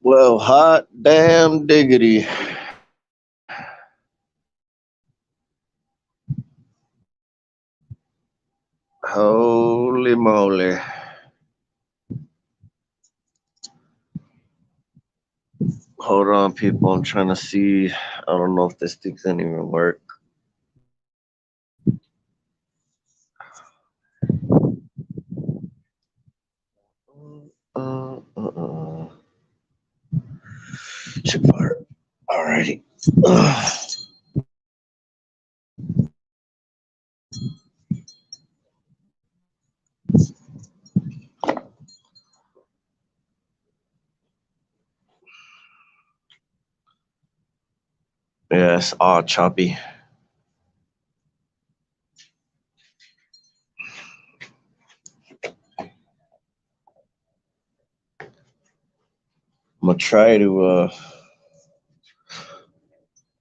Well, hot damn diggity. Holy moly. Hold on, people. I'm trying to see. I don't know if this thing can even work. Uh. Check fire. Alrighty. Yes, all choppy. I'm gonna try to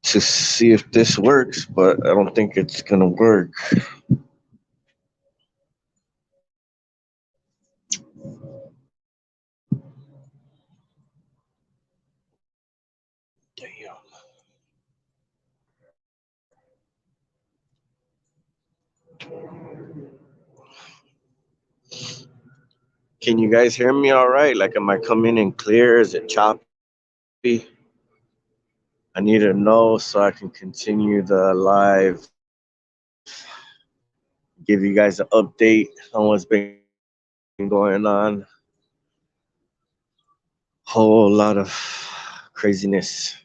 see if this works, but I don't think it's gonna work. Damn. Can you guys hear me all right? Like, am I coming in clear? Is it choppy? I need to know so I can continue the live, give you guys an update on what's been going on. Whole lot of craziness.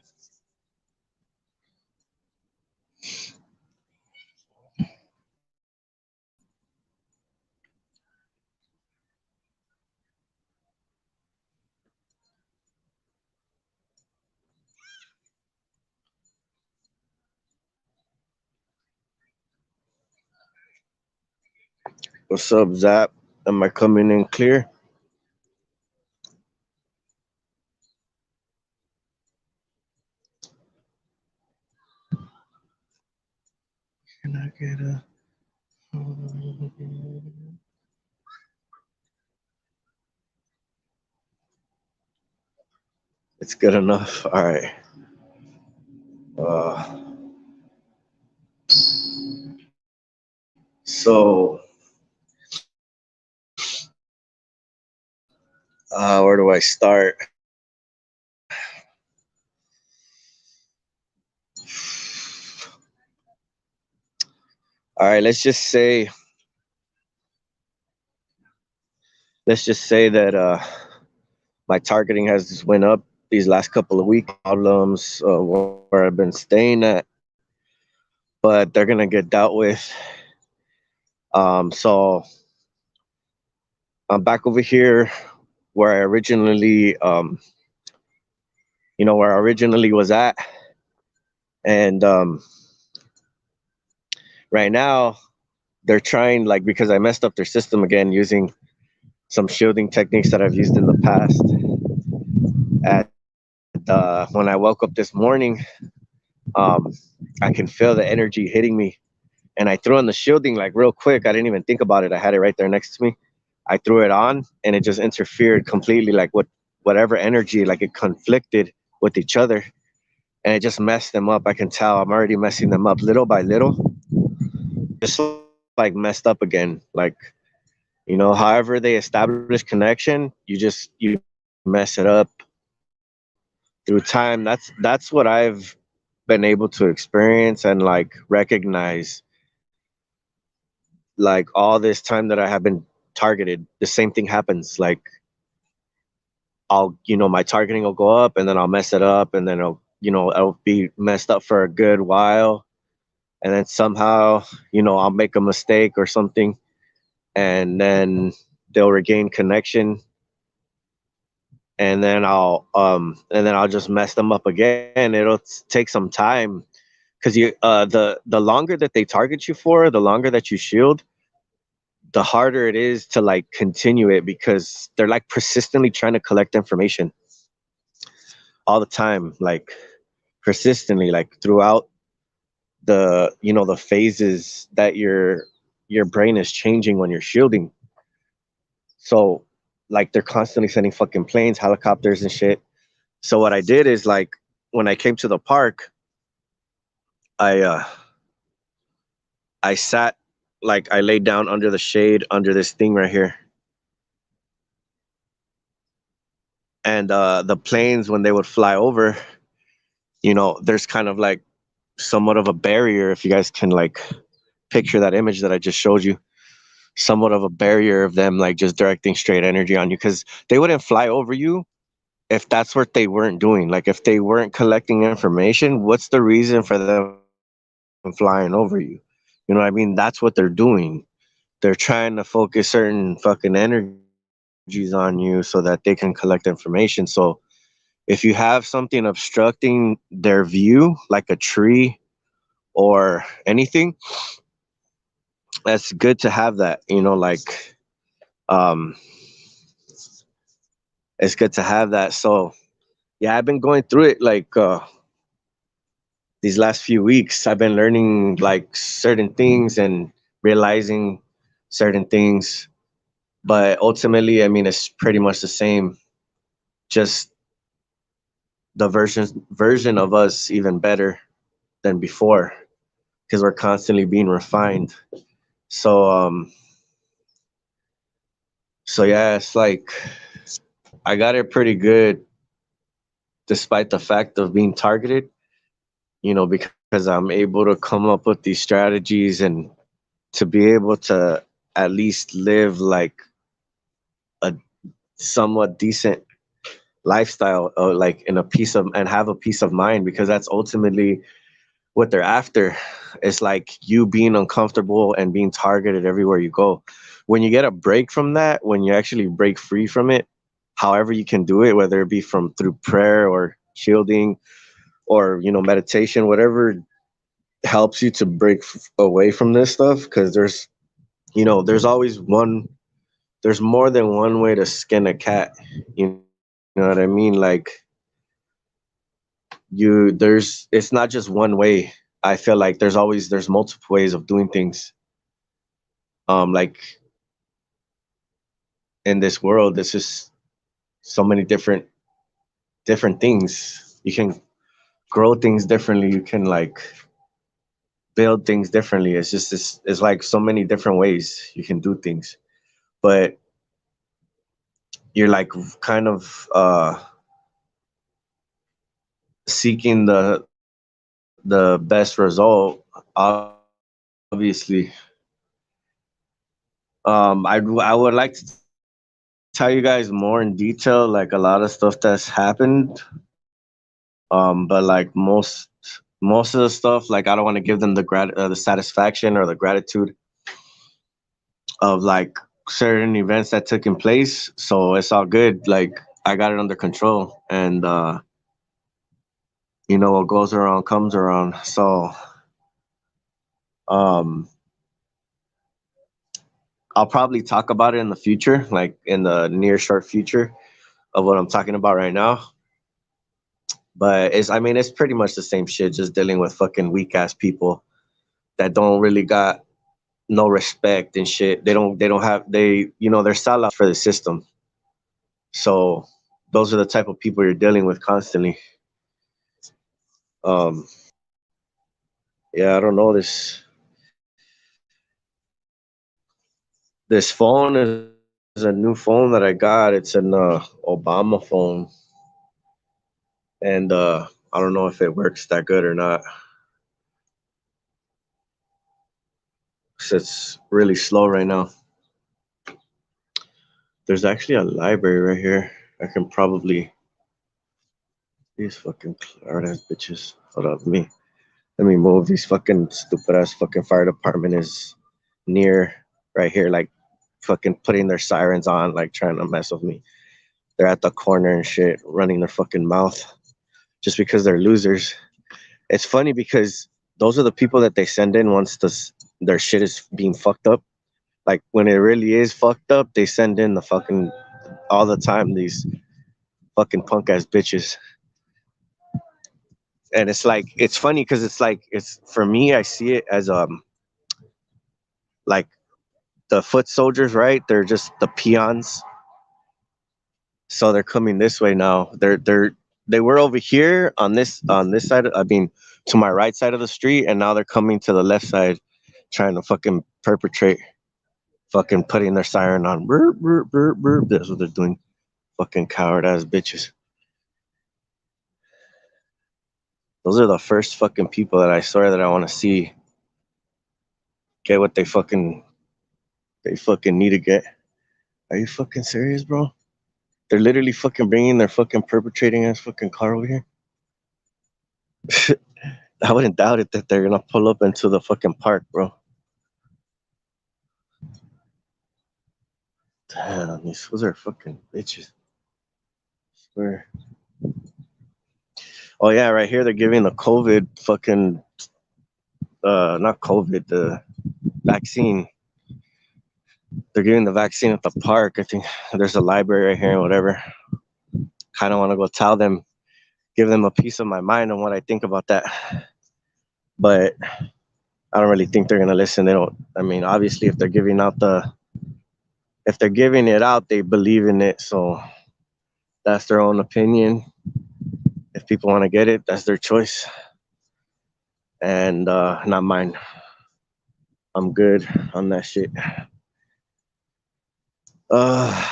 What's up, Zap? Am I coming in clear? Can I get a? It's good enough. All right. Uh, so, where do I start? All right. Let's just say that my targeting has just went up these last couple of weeks. Problems where I've been staying at, but they're gonna get dealt with. So I'm back over here where I originally, where I originally was at, and right now they're trying, like, because I messed up their system again using some shielding techniques that I've used in the past. At when I woke up this morning, um, I can feel the energy hitting me, and I threw on the shielding like real quick. I didn't even think about it. I had it right there next to me. I threw it on, and it just interfered completely, like whatever energy, like it conflicted with each other, and it just messed them up. I can tell I'm already messing them up little by little, just like messed up again. Like, however they establish connection, you mess it up through time. That's what I've been able to experience and like recognize, like all this time that I have been targeted. The same thing happens. Like, my targeting will go up, and then I'll mess it up, and then it'll be messed up for a good while, and then somehow, I'll make a mistake or something, and then they'll regain connection, and then I'll just mess them up again. It'll take some time, because the longer that they target you for, the longer that you shield, the harder it is to like continue it, because they're like persistently trying to collect information all the time, like persistently, like throughout the phases that your brain is changing when you're shielding. So like they're constantly sending fucking planes, helicopters, and shit. So what I did is like when I came to the park, I I sat like I laid down under the shade under this thing right here, and the planes when they would fly over, there's kind of like somewhat of a barrier if you guys can like picture that image that I just showed you, somewhat of a barrier of them like just directing straight energy on you because they wouldn't fly over you if that's what they weren't doing. Like if they weren't collecting information, what's the reason for them flying over you? You know what I mean? That's what they're doing. They're trying to focus certain fucking energies on you so that they can collect information. So if you have something obstructing their view, like a tree or anything, that's good to have that, um it's good to have that. So yeah, I've been going through it like these last few weeks. I've been learning like certain things and realizing certain things, but ultimately, I mean, it's pretty much the same, just the version of us even better than before because we're constantly being refined. So so yeah, it's like I got it pretty good despite the fact of being targeted, because I'm able to come up with these strategies and to be able to at least live like a somewhat decent lifestyle, like in a peace of and have a peace of mind, because that's ultimately what they're after. It's like you being uncomfortable and being targeted everywhere you go. When you get a break from that, when you actually break free from it, however you can do it, whether it be from through prayer or shielding or meditation, whatever helps you to break away from this stuff, because there's always there's more than one way to skin a cat. You know what I mean? Like it's not just one way. I feel like there's multiple ways of doing things. Like in this world, there's just so many different things. You can grow things differently. You can like build things differently. It's like so many different ways you can do things. But you're like kind of seeking the best result, obviously. I would like to tell you guys more in detail, like a lot of stuff that's happened. But like most of the stuff, like I don't want to give them the satisfaction or the gratitude of like certain events that took in place. So it's all good. Like I got it under control, and what goes around comes around. So um, I'll probably talk about it in the future, like in the near short future of what I'm talking about right now. But I mean, it's pretty much the same shit, just dealing with fucking weak ass people that don't really got no respect and shit. They don't have they're sellouts for the system. So those are the type of people you're dealing with constantly. Um, yeah, I don't know this phone is a new phone that I got. It's an Obama phone, and I don't know if it works that good or not. 'Cause it's really slow right now. There's actually a library right here. I can probably these fucking cloud ass bitches. Hold up, let me move. These fucking stupid ass fucking fire department is near right here, like fucking putting their sirens on, like trying to mess with me. They're at the corner and shit, running their fucking mouth just because they're losers. It's funny because those are the people that they send in once their shit is being fucked up. Like when it really is fucked up, they send in the fucking all the time these fucking punk ass bitches. And it's like it's funny because it's like it's for me. I see it as like the foot soldiers, right? They're just the peons so they're coming this way now. They were over here on this side. I mean, to my right side of the street, and now they're coming to the left side, trying to fucking perpetrate, fucking putting their siren on. Burp, burp, burp, burp. That's what they're doing. Fucking coward ass bitches. Those are the first fucking people that I swear that I want to see get what they fucking need to get. Are you fucking serious, bro? They're literally fucking bringing their fucking perpetrating ass fucking car over here. I wouldn't doubt it that they're gonna pull up into the fucking park, bro. Damn, these fools are fucking bitches. I swear. Oh yeah, right here they're giving the COVID fucking not COVID, the vaccine. They're giving the vaccine at the park. I think there's a library right here and whatever. Kind of want to go tell them, give them a piece of my mind on what I think about that. But I don't really think they're gonna listen. They don't. I mean, obviously, if they're giving it out, they believe in it. So that's their own opinion. If people want to get it, that's their choice, and not mine. I'm good on that shit. Uh,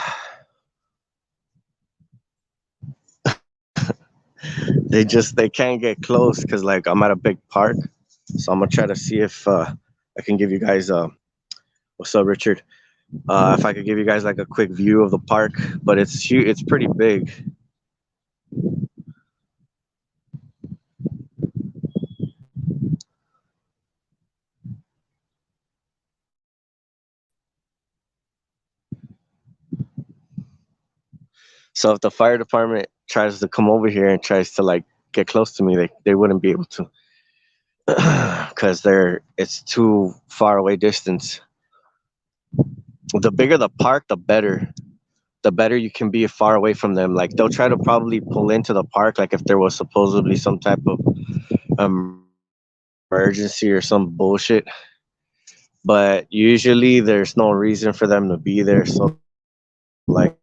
they can't get close because like I'm at a big park, so I'm gonna try to see if I can give you guys what's up, Richard? If I could give you guys like a quick view of the park, but it's huge. It's pretty big. So if the fire department tries to come over here and tries to like get close to me, they wouldn't be able to because it's too far away distance. The bigger the park, the better. The better you can be far away from them. Like they'll try to probably pull into the park, like if there was supposedly some type of emergency or some bullshit. But usually there's no reason for them to be there. So like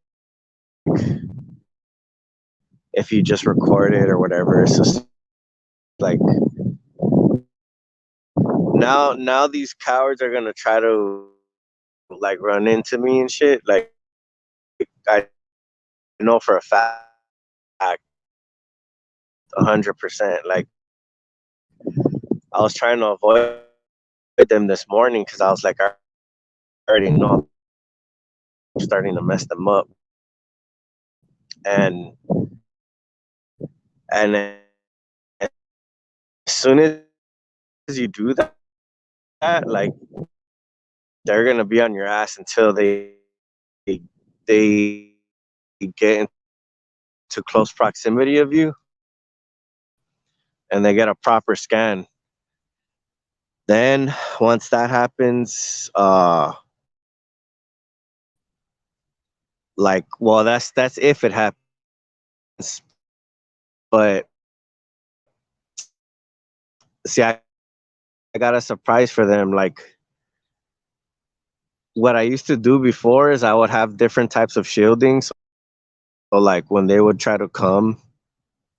if you just record it or whatever, it's just like now these cowards are gonna try to like run into me and shit. Like I know for a fact, 100%. Like I was trying to avoid them this morning because I was like, I already know I'm starting to mess them up, and and as soon as you do that, like they're gonna be on your ass until they get into close proximity of you and they get a proper scan. Then once that happens, like well that's if it happens. But see, I got a surprise for them. Like what I used to do before is I would have different types of shielding. So like when they would try to come,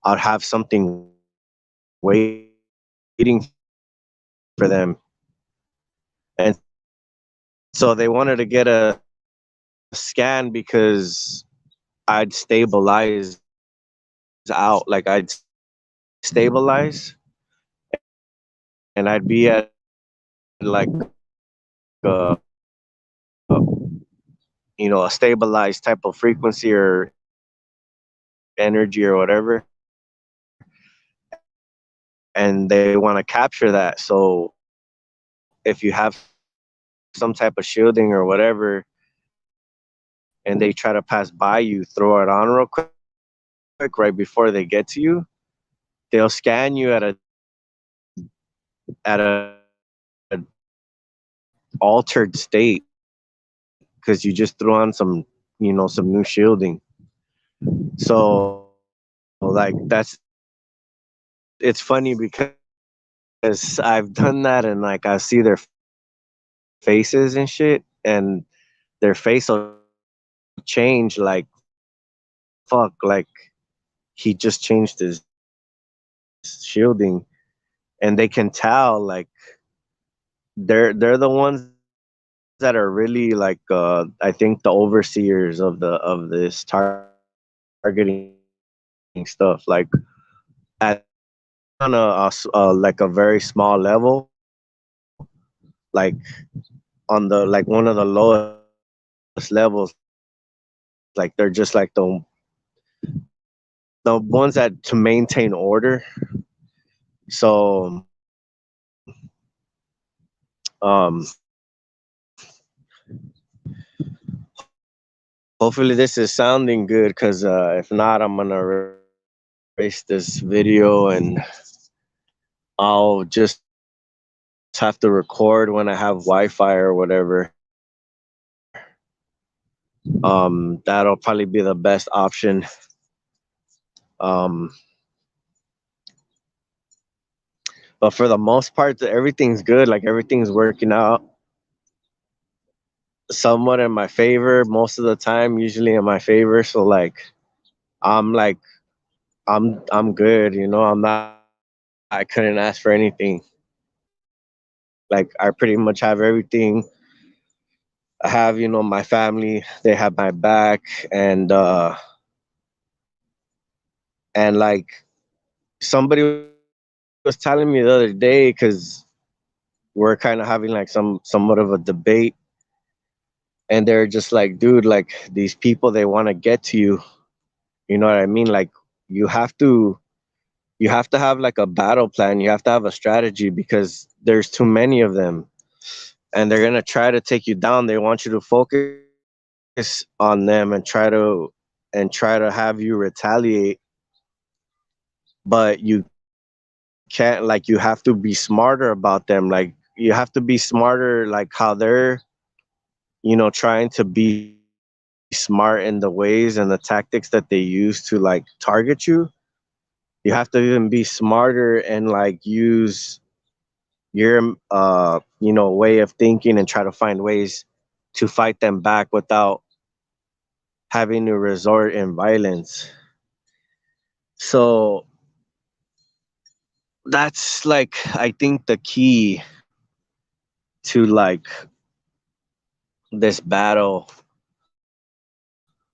I'd have something waiting for them. And so they wanted to get a scan because I'd stabilize out. Like I'd stabilize and I'd be at like a, a a stabilized type of frequency or energy or whatever, and they want to capture that. So if you have some type of shielding or whatever and they try to pass by you, throw it on real quick right before they get to you, they'll scan you at a altered state because you just threw on some new shielding. So like it's funny because I've done that and like I see their faces and shit, and their face will change like fuck, like he just changed his shielding, and they can tell like they're the ones that are really like I think the overseers of this targeting stuff. Like at first it was on like a very small level, like on the like one of the lowest levels. Like they're just like the ones that to maintain order. So hopefully this is sounding good, because if not, I'm gonna erase this video and I'll just have to record when I have Wi-Fi or whatever. That'll probably be the best option. um but for the most part, everything's good. Like everything's working out somewhat in my favor most of the time, usually in my favor. So I'm like I'm good, you know. I couldn't ask for anything. Like I pretty much have everything. I have, you know, my family, they have my back. And like somebody was telling me the other day, because we're kind of having like somewhat of a debate, and they're just like, dude, like these people, they want to get to you. You know what I mean? Like you have to you have to have like a battle plan. You have to have a strategy, because there's too many of them, and they're gonna try to take you down. They want you to focus on them and try to have you retaliate. But you can't, like you have to be smarter about them. Like you have to be smarter, like how they're, you know, trying to be smart in the ways and the tactics that they use to like target you. You have to even be smarter and like use your you know, way of thinking and try to find ways to fight them back without having to resort in violence. So that's like I think the key to like this battle.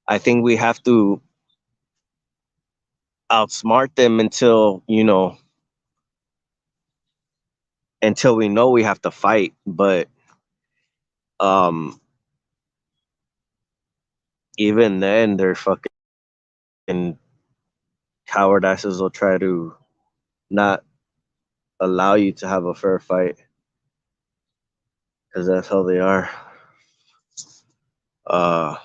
I think we have to outsmart them until, you know, until we know we have to fight. But um even then they're fucking coward asses will try to not allow you to have a fair fight, because that's how they are. uh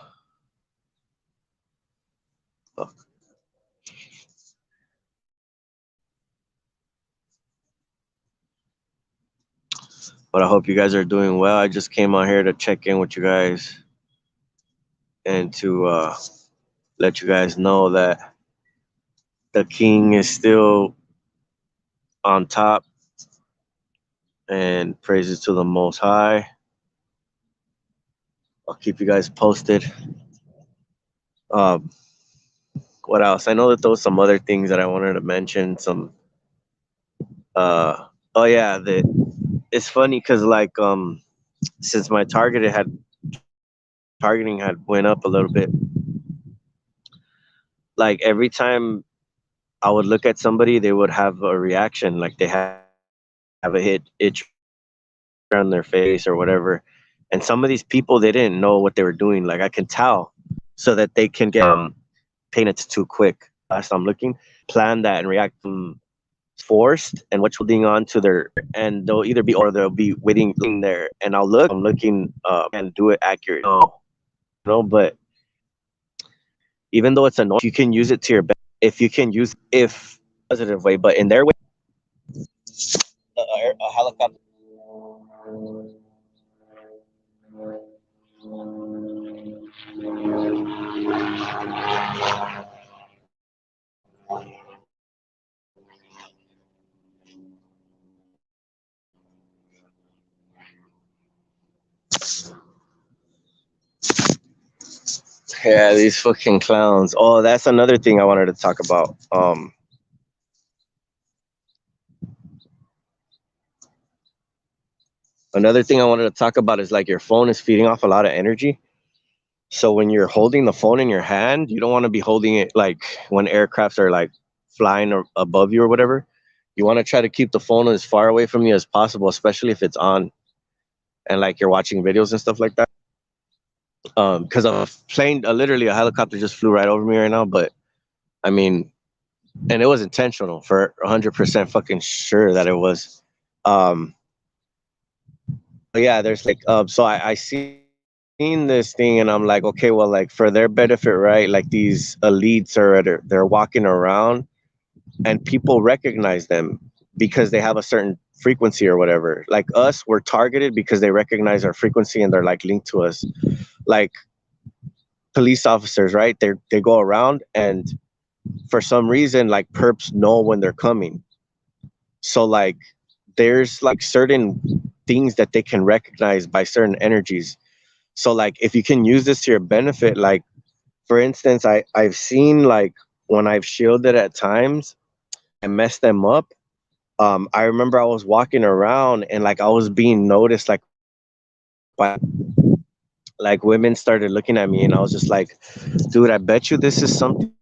but I hope you guys are doing well. I just came on here to check in with you guys and to let you guys know that the king is still on top, and praises to the most high. I'll keep you guys posted. um what else? I know that there was some other things that I wanted to mention. Some oh yeah, that it's funny because like since my targeting had went up a little bit, like every time I would look at somebody, they would have a reaction, like they have a itch around their face or whatever. And some of these people, they didn't know what they were doing. Like I can tell, so that they can get paying attention too quick. Last I'm looking, plan that and react forced, and which will ding on to their, and they'll either be or they'll be waiting there, and I'll look, I'm looking and do it accurate. No, you know, but even though it's annoying, if you can use it to your benefit, if you can use, if positive way, but in their way, a helicopter. Yeah, these fucking clowns. Oh, that's another thing I wanted to talk about. Another thing I wanted to talk about is like your phone is feeding off a lot of energy. So when you're holding the phone in your hand, you don't want to be holding it like when aircrafts are like flying or above you or whatever. You want to try to keep the phone as far away from you as possible, especially if it's on and like you're watching videos and stuff like that. Because a plane, literally a helicopter just flew right over me right now. But I mean, and it was intentional for 100% fucking sure that it was. Um, but yeah, there's like, so I seen this thing and I'm like, okay, well, like for their benefit, right? Like these elites they're walking around and people recognize them because they have a certain frequency or whatever. Like us, we're targeted because they recognize our frequency and they're like linked to us. Like police officers, right? They go around and for some reason, like perps know when they're coming. So like there's like certain things that they can recognize by certain energies. So like if you can use this to your benefit, like for instance, I've seen like when I've shielded at times, I messed them up. I remember I was walking around and like I was being noticed by like women started looking at me and I was just like, dude, I bet you this is something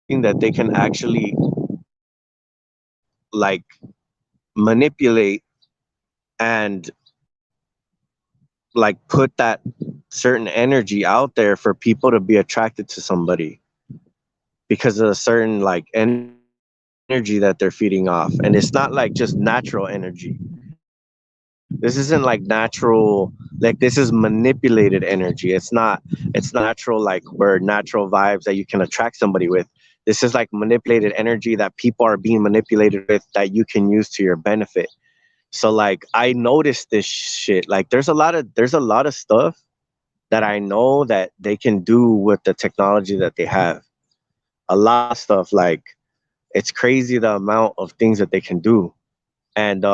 that they can actually like manipulate and like put that certain energy out there for people to be attracted to somebody because of a certain like energy that they're feeding off. And it's not like just natural energy. This isn't like natural, like this is manipulated energy. It's not natural like where natural vibes that you can attract somebody with. This is like manipulated energy that people are being manipulated with that you can use to your benefit. So like I noticed this shit. Like there's a lot of stuff that I know that they can do with the technology that they have. A lot of stuff, like it's crazy the amount of things that they can do. And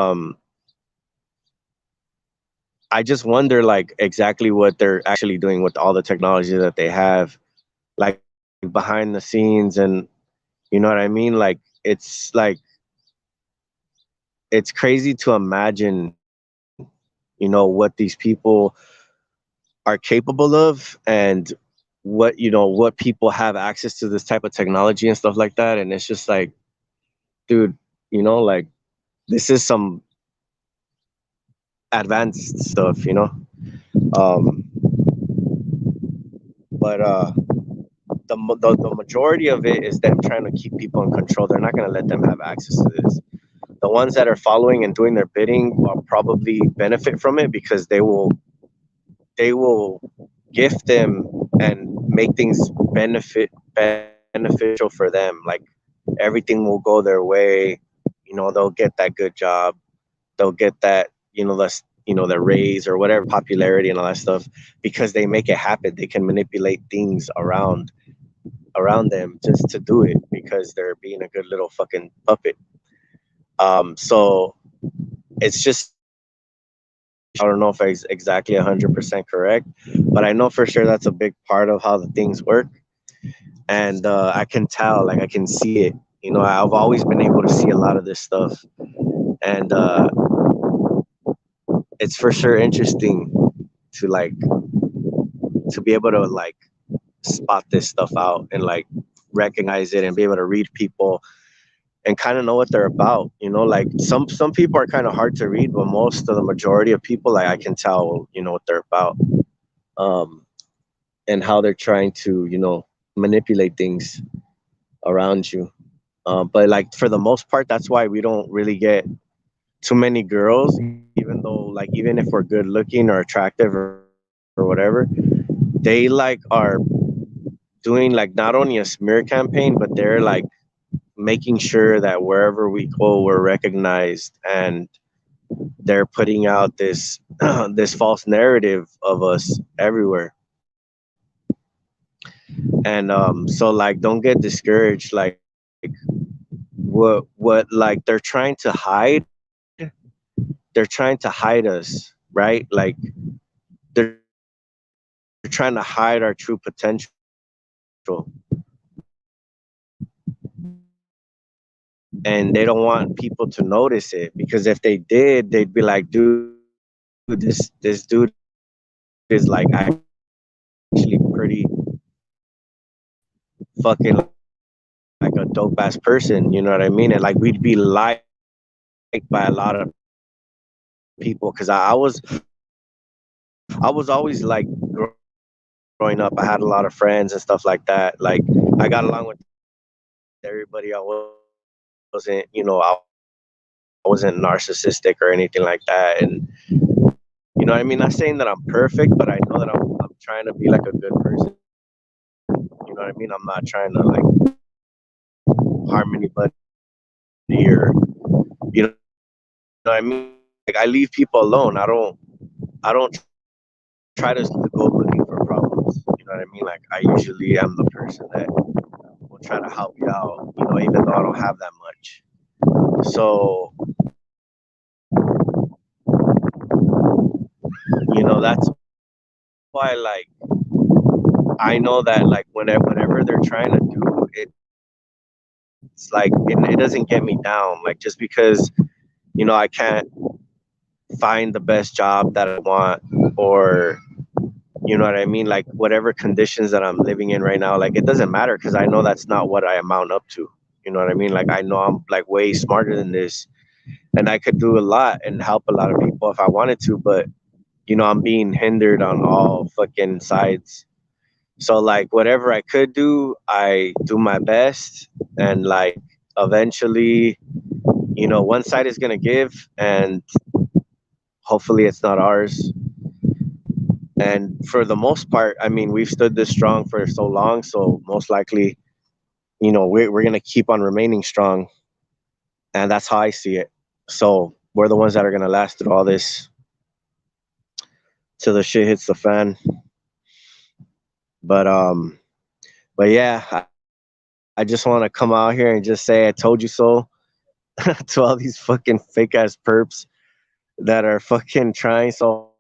I just wonder like exactly what they're actually doing with all the technology that they have, like behind the scenes. And you know what I mean? Like it's crazy to imagine, what these people are capable of and what people have access to this type of technology and stuff like that. And it's just like, dude, like this is some advanced stuff. Um, but the majority of it is them trying to keep people in control. They're not going to let them have access to this. The ones that are following and doing their bidding will probably benefit from it because they will gift them and make things beneficial for them. Like everything will go their way. They'll get that good job. They'll get that the raise or whatever popularity and all that stuff because they make it happen. They can manipulate things around them just to do it because they're being a good little fucking puppet. So it's just speculation. I don't know if it's exactly 100% correct, but I know for sure that's a big part of how the things work. And I can tell, like I can see it. I've always been able to see a lot of this stuff, and it's for sure interesting to like to be able to like spot this stuff out and like recognize it and be able to read people and kind of know what they're about. Like some people are kind of hard to read, but most of the majority of people, like I can tell, what they're about, um, and how they're trying to, manipulate things around you. But like for the most part, that's why we don't really get too many girls, even though like even if we're good looking or attractive or whatever, they like are doing like not only a smear campaign, but they're like making sure that wherever we go, we're recognized, and they're putting out this this false narrative of us everywhere. And so like don't get discouraged. Like what like they're trying to hide, they're trying to hide us, right? Like they're trying to hide our true potential. and they don't want people to notice it, because if they did, they'd be like, dude, this dude is like actually pretty fucking like a dope ass person, you know what I mean? And like we'd be liked by a lot of people, because I was always like, growing up, I had a lot of friends and stuff like that. Like I got along with everybody. I wasn't, I wasn't narcissistic or anything like that. And you know what I mean? Not saying that I'm perfect, but I know that I'm trying to be like a good person. You know what I mean? I'm not trying to like harm anybody, or you know what I mean? Like I leave people alone. I don't try to go looking for problems. You know what I mean? Like I usually am the person that will try to help you out, even though I don't have that much. So that's why like I know that like whenever they're trying to do it, it's like it doesn't get me down, like just because I can't find the best job that I want, or you know what I mean, like whatever conditions that I'm living in right now, like it doesn't matter, because I know that's not what I amount up to. You know what I mean? Like I know I'm like way smarter than this, and I could do a lot and help a lot of people if I wanted to, but I'm being hindered on all fucking sides. So like whatever I could do, I do my best, and like eventually, one side is gonna give, and hopefully it's not ours. And for the most part, I mean, we've stood this strong for so long, so most likely, we're gonna keep on remaining strong, and that's how I see it. So we're the ones that are gonna last through all this till the shit hits the fan. But but yeah, I just want to come out here and just say I told you so to all these fucking fake ass perps that are fucking trying so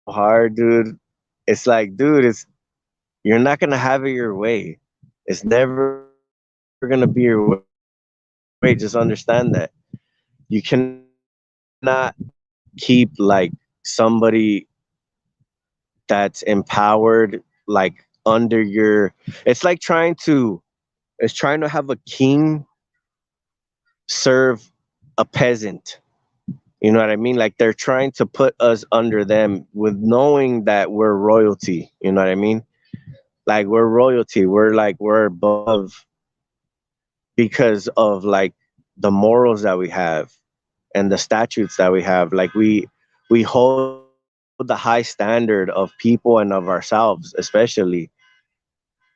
hard, dude. It's like, dude, you're not gonna have it your way. It's never gonna be your way. Just understand that. You cannot keep like somebody that's empowered like under it's like trying to have a king serve a peasant. You know what I mean? Like they're trying to put us under them with knowing that we're royalty. You know what I mean? Like we're royalty. We're above because of like the morals that we have and the statutes that we have. Like we hold the high standard of people and of ourselves, especially.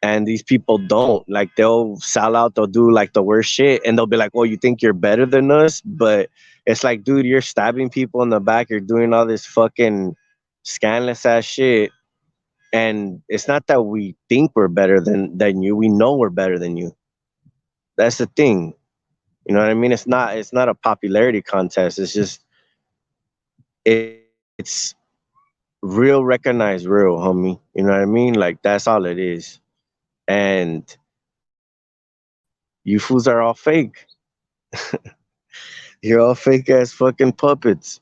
And these people don't. Like they'll sell out, they'll do like the worst shit, and they'll be like, "Oh, you think you're better than us?" But it's like, dude, you're stabbing people in the back, you're doing all this fucking scandalous ass shit. And it's not that we think we're better than you. We know we're better than you. That's the thing. You know what I mean? It's not a popularity contest. It's just it's real recognized real, homie. You know what I mean? Like that's all it is. And you fools are all fake. You're all fake ass fucking puppets.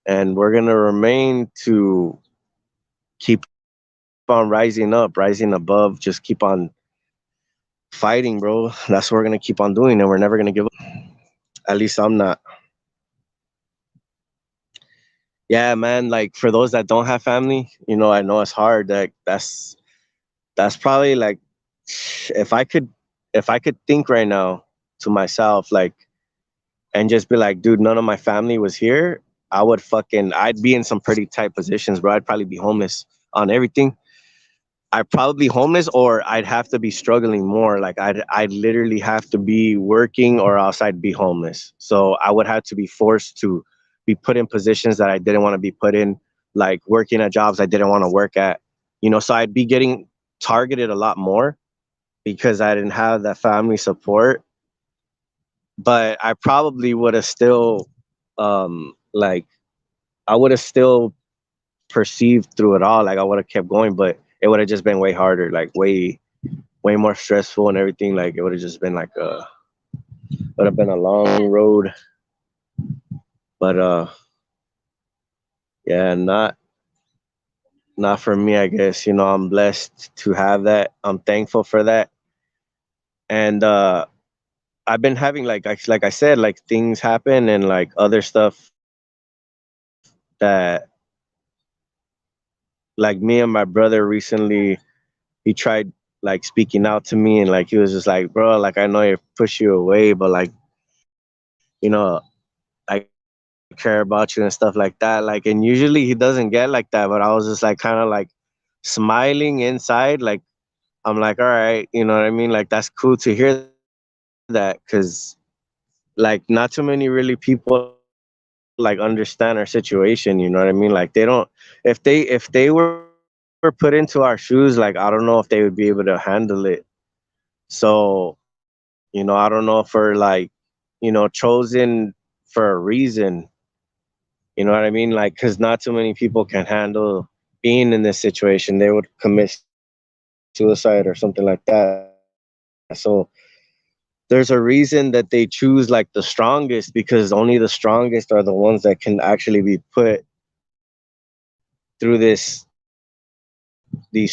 And we're gonna remain to keep on rising up, rising above, just keep on fighting, bro. That's what we're gonna keep on doing, and we're never gonna give up. At least I'm not. Yeah, man. Like for those that don't have family, I know it's hard. Like that's probably like if I could if I could think right now to myself, like, and just be like, dude, none of my family was here, I'd be in some pretty tight positions, bro. I'd probably be homeless on everything. I'd probably be homeless, or I'd have to be struggling more. Like I'd literally have to be working, or else I'd be homeless. So I would have to be forced to be put in positions that I didn't want to be put in, like working at jobs I didn't want to work at. So I'd be getting targeted a lot more because I didn't have that family support. But I probably would have still, like, I would have still perceived through it all. Like I would have kept going, but it would have just been way harder, like way. way more stressful and everything. Like it would have just been like would have been a long road. But yeah, not for me, I guess. I'm blessed to have that. I'm thankful for that. And I've been having like I said, like things happen and like other stuff that like me and my brother recently, he tried like speaking out to me, and like he was just like, bro, like I know I push you away, but like, I care about you and stuff like that. Like, and usually he doesn't get like that, but I was just like kind of like smiling inside, like I'm like, all right, you know what I mean? Like that's cool to hear that, because like not too many really people like understand our situation. You know what I mean? Like they don't, if they were put into our shoes, like I don't know if they would be able to handle it. So I don't know if we're like, chosen for a reason. You know what I mean? Like, because not too many people can handle being in this situation. They would commit suicide or something like that. So there's a reason that they choose like the strongest, because only the strongest are the ones that can actually be put through these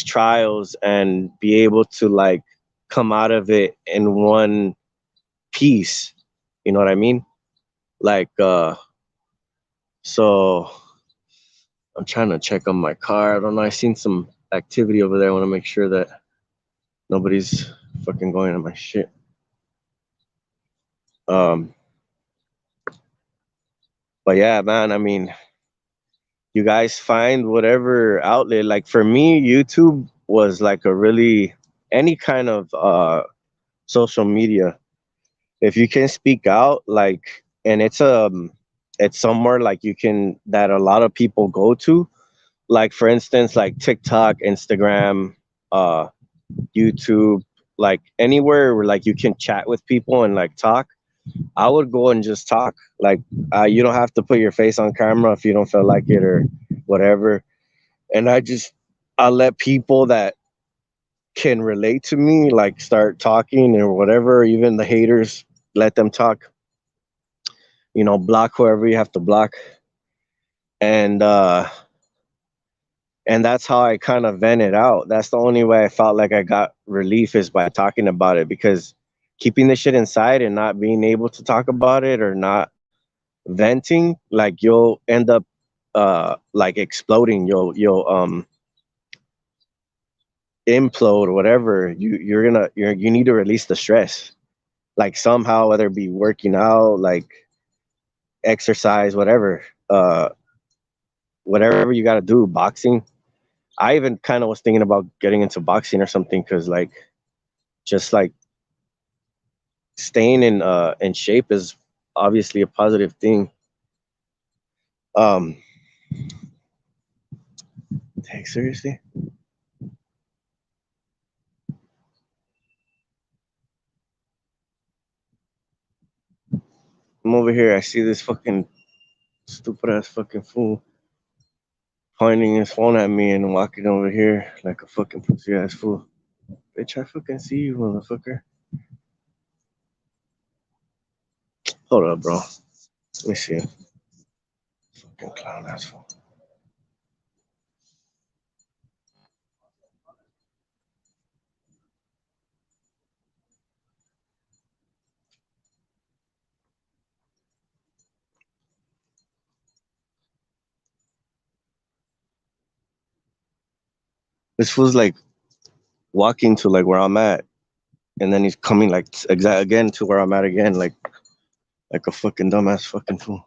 trials and be able to like come out of it in one piece. You know what I mean? Like so I'm trying to check on my car. I don't know. I seen some activity over there. I want to make sure that nobody's fucking going on my shit. Um, but yeah, man. I mean, you guys find whatever outlet. Like for me, YouTube was like a really any kind of social media. If you can speak out, like, and it's somewhere like you can that a lot of people go to. Like for instance, like TikTok, Instagram, uh, YouTube, like anywhere where like you can chat with people and like talk. I would go and just talk. Like you don't have to put your face on camera if you don't feel like it or whatever. And I let people that can relate to me like start talking or whatever. Even the haters, let them talk. Block whoever you have to block. And uh and that's how I kind of vent it out. That's the only way I felt like I got relief, is by talking about it, because keeping the shit inside and not being able to talk about it or not venting, like you'll end up like exploding. You'll implode or whatever. You need to release the stress, like somehow, whether it be working out, like exercise, whatever you got to do, boxing. I even kind of was thinking about getting into boxing or something, because like just like staying in shape is obviously a positive thing. um Dang, seriously, I'm over here, I see this fucking stupid ass fucking fool pointing his phone at me and walking over here like a fucking pussy ass fool. Bitch, I fucking see you, motherfucker. Hold up, bro. Let me see. Fucking clown ass fool. This fool's like walking to like where I'm at, and then he's coming like exact again to where I'm at again, like a fucking dumbass fucking fool.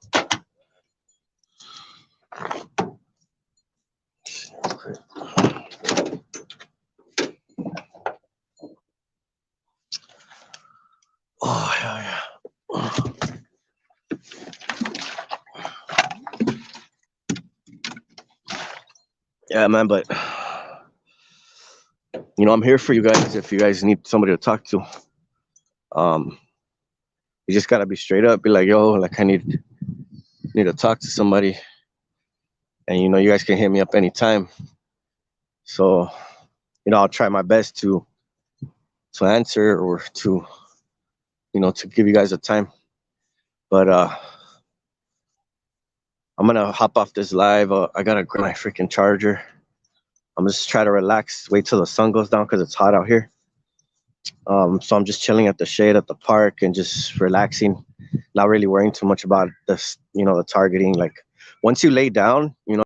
Oh hell yeah. Yeah, man, but I'm here for you guys if you guys need somebody to talk to. Um, you just gotta be straight up, be like, yo, like I need to talk to somebody, and you guys can hit me up anytime. So, I'll try my best to to answer or to, to give you guys a time. But I'm gonna hop off this live. I gotta grab my freaking charger. I'm just try to relax, wait till the sun goes down because it's hot out here. So I'm just chilling at the shade at the park and just relaxing, not really worrying too much about this, the targeting. Like once you lay down,